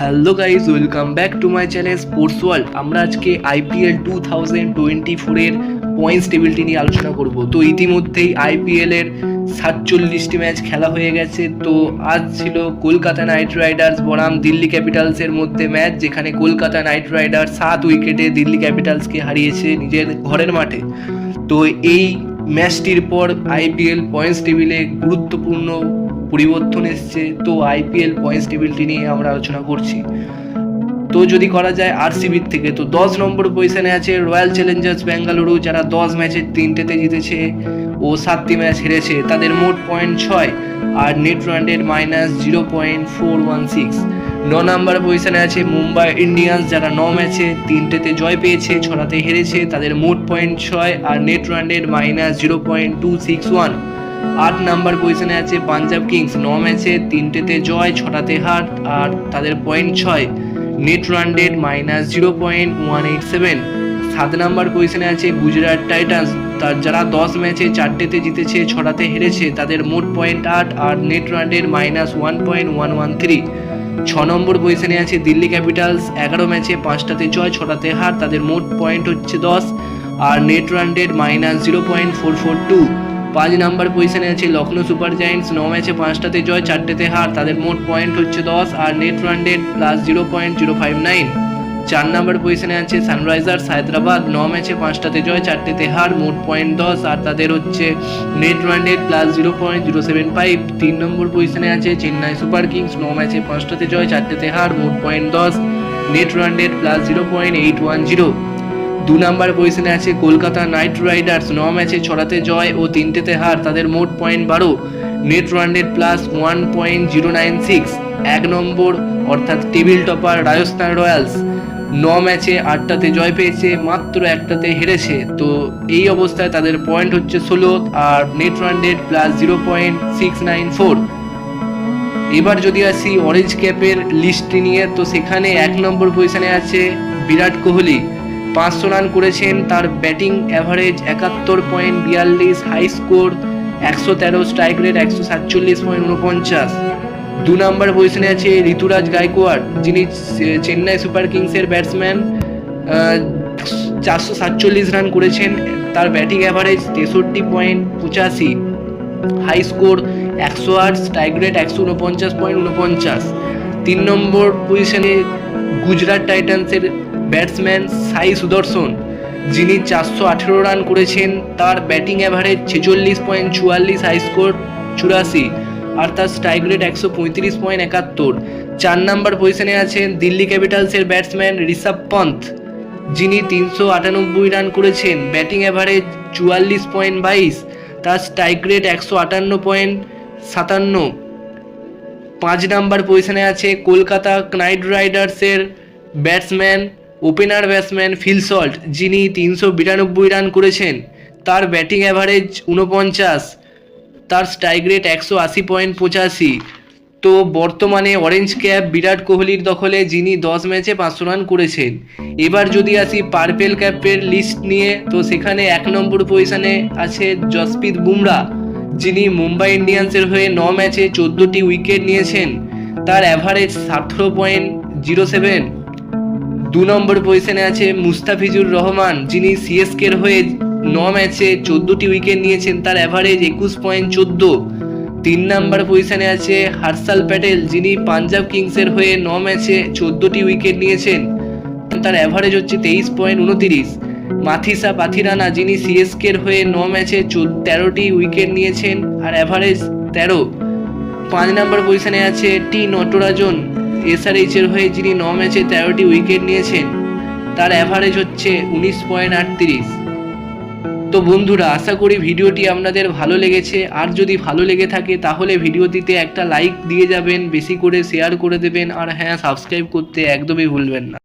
Hello guys, welcome back to my channel sports world. আমরা আজকে IPL 2024-এর points টেবিলটি নিয়ে আলোচনা করব। তো ইতিমধ্যেই আইপিএলের 47টি ম্যাচ খেলা হয়ে গেছে। তো আজ ছিল কলকাতা নাইট রাইডার্স বনাম দিল্লি ক্যাপিটালসের মধ্যে ম্যাচ, যেখানে কলকাতা নাইট রাইডার্স 7 উইকেটে দিল্লি ক্যাপিটালসকে হারিয়েছে নিজের ঘরের মাঠে। তো এই ম্যাচটির পর আইপিএল পয়েন্টস টেবিলে গুরুত্বপূর্ণ পরিবর্তন এসছে। তো আইপিএল পয়েন্টস টেবিলটি নিয়ে আমরা আলোচনা করছি। তো যদি করা যায় আরসিবির থেকে, তো 10 নম্বর পজিশনে আছে রয়্যাল চ্যালেঞ্জার্স ব্যাঙ্গালুরু, যারা 10 ম্যাচের 3টেতে জিতেছে ও 7টি ম্যাচ হেরেছে। তাদের মোট পয়েন্ট 6 আর নেট রানের -0.416। 9 নম্বর পজিশনে আছে মুম্বাই ইন্ডিয়ান্স, যারা 9 ম্যাচে 3টেতে জয় পেয়েছে, 6টাতে হেরেছে। তাদের মোট পয়েন্ট 6 আর নেট রানের -0.261। 8 নম্বর পজিশনে আছে পাঞ্জাব কিংস, 9 ম্যাচে 3টেতে জয়, 6টাতে হার আর তাদের পয়েন্ট 6, নেট রান রেট -0.187। 7 নম্বর পজিশনে আছে গুজরাট টাইটান্স, যারা 10 ম্যাচে 4টেতে জিতেছে, 6টাতে হেরেছে। তাদের মোট পয়েন্ট 8 আর নেট রান রেট -1.113। 6 নম্বর পজিশনে আছে দিল্লি ক্যাপিটালস, 11 ম্যাচে 5টাতে জয়, 6টাতে হার। তাদের মোট পয়েন্ট হচ্ছে 10 আর নেট রান রেট -0.442। 5 নম্বর পজিশনে আছে লখনৌ সুপার জায়েন্টস, 9 ম্যাচে 5টাতে জয়, 4টেতে হার। তাদের মোট পয়েন্ট হচ্ছে 10 আর নেট রান রেট +0.059। 4 নম্বর পজিশনে আছে সানরাইজার্স হায়দ্রাবাদ, 9 ম্যাচে 5টাতে জয়, 4টেতে হার, মোট পয়েন্ট 10 আর তাদের হচ্ছে নেট রান রেট +0.075। 3 নম্বর পজিশনে আছে চেন্নাই সুপার কিংস, 9 ম্যাচে 5টাতে জয়, 4টেতে হার, মোট point 10, net run rate +0.810। 2 number পজিশনে আছে কলকাতা নাইট রাইডার্স, 9 ম্যাচে 6টাতে জয় ও 3টেতে হার। তাদের মোট পয়েন্ট 12, নেট রান রেট +1.096। 1 নম্বর অর্থাৎ টেবিল টপার রাজস্থান রয়্যালস, 9 ম্যাচে 8টাতে জয় পেয়েছে, মাত্র 1টাতে হেরেছে। তো এই অবস্থায় তাদের পয়েন্ট হচ্ছে 16 আর নেট রান রেট +0.694। এবার যদি আসি অরেঞ্জ ক্যাপের লিস্টটি নিয়ে, তো সেখানে 1 নম্বর পজিশনে আছে বিরাট কোহলি, 500 রান করেছেন। তার batting average 71.42, high score 113, strike rate 147.49। 2 number পজিশনে আছে ঋতুরাজ গায়কোয়াড়, যিনি চেন্নাই সুপার কিংসের ব্যাটসম্যান, 447 রান করেছেন। তার batting average 63.85, high score 108, strike rate 149.49। 3 number পজিশনে গুজরাট টাইটান্সের ব্যাটসম্যান সাই সুদর্শন, যিনি 418 রান করেছেন। তার ব্যাটিং অ্যাভারেজ 46.44, হাই স্কোর 84 আর তার স্ট্রাইক রেট 135.71। 4 নম্বর পজিশনে আছেন দিল্লি ক্যাপিটালসের ব্যাটসম্যান ঋষভ পন্থ, যিনি 398 রান করেছেন, ব্যাটিং অ্যাভারেজ 44.22, তার স্ট্রাইক রেট 158.57। 5 নম্বর পজিশনে আছে কলকাতা নাইট রাইডার্সের batsman opener batsman Phil Salt, যিনি 392 রান করেছেন। তার ব্যাটিং অ্যাভারেজ 49, তার স্ট্রাইক রেট 180.85। তো বর্তমানে অরেঞ্জ ক্যাপ বিরাট কোহলির দখলে, যিনি 10 ম্যাচে 500 রান করেছেন। এবার যদি আসি পার্পেল ক্যাপের লিস্ট নিয়ে, তো সেখানে 1 নম্বর পজিশনে আছে জসপ্রীত বুমরা, যিনি মুম্বাই ইন্ডিয়ান্সের হয়ে 9 ম্যাচে 14টি উইকেট নিয়েছেন। তার অ্যাভারেজ 17.07। 2 নম্বর পজিশনে আছে মুস্তাফিজুর রহমান, যিনি সিএসকের হয়ে 9 ম্যাচে 14টি উইকেট নিয়েছেন। তার অ্যাভারেজ 21.14। 3 নম্বর পজিশনে আছে হর্ষল প্যাটেল, যিনি পাঞ্জাব কিংসের হয়ে 9 ম্যাচে 14টি উইকেট নিয়েছেন। তার অ্যাভারেজ হচ্ছে 23.29। মাথিসা পাথিরানা, যিনি সিএসকের হয়ে 9 ম্যাচে 13টি উইকেট নিয়েছেন আর অ্যাভারেজ 13। 5 নম্বর পজিশনে আছে টি নটরাজন, এসআরএইচ এর হয়ে, যিনি 9 ম্যাচে 13টি উইকেট নিয়েছেন। তার অ্যাভারেজ হচ্ছে 19.38। তো বন্ধুরা, আশা করি ভিডিওটি আপনাদের ভালো লেগেছে। আর যদি ভালো লেগে থাকে তাহলে ভিডিওটিতে একটা লাইক দিয়ে যাবেন, বেশি করে শেয়ার করে দেবেন আর হ্যাঁ, সাবস্ক্রাইব করতে একদমই ভুলবেন না।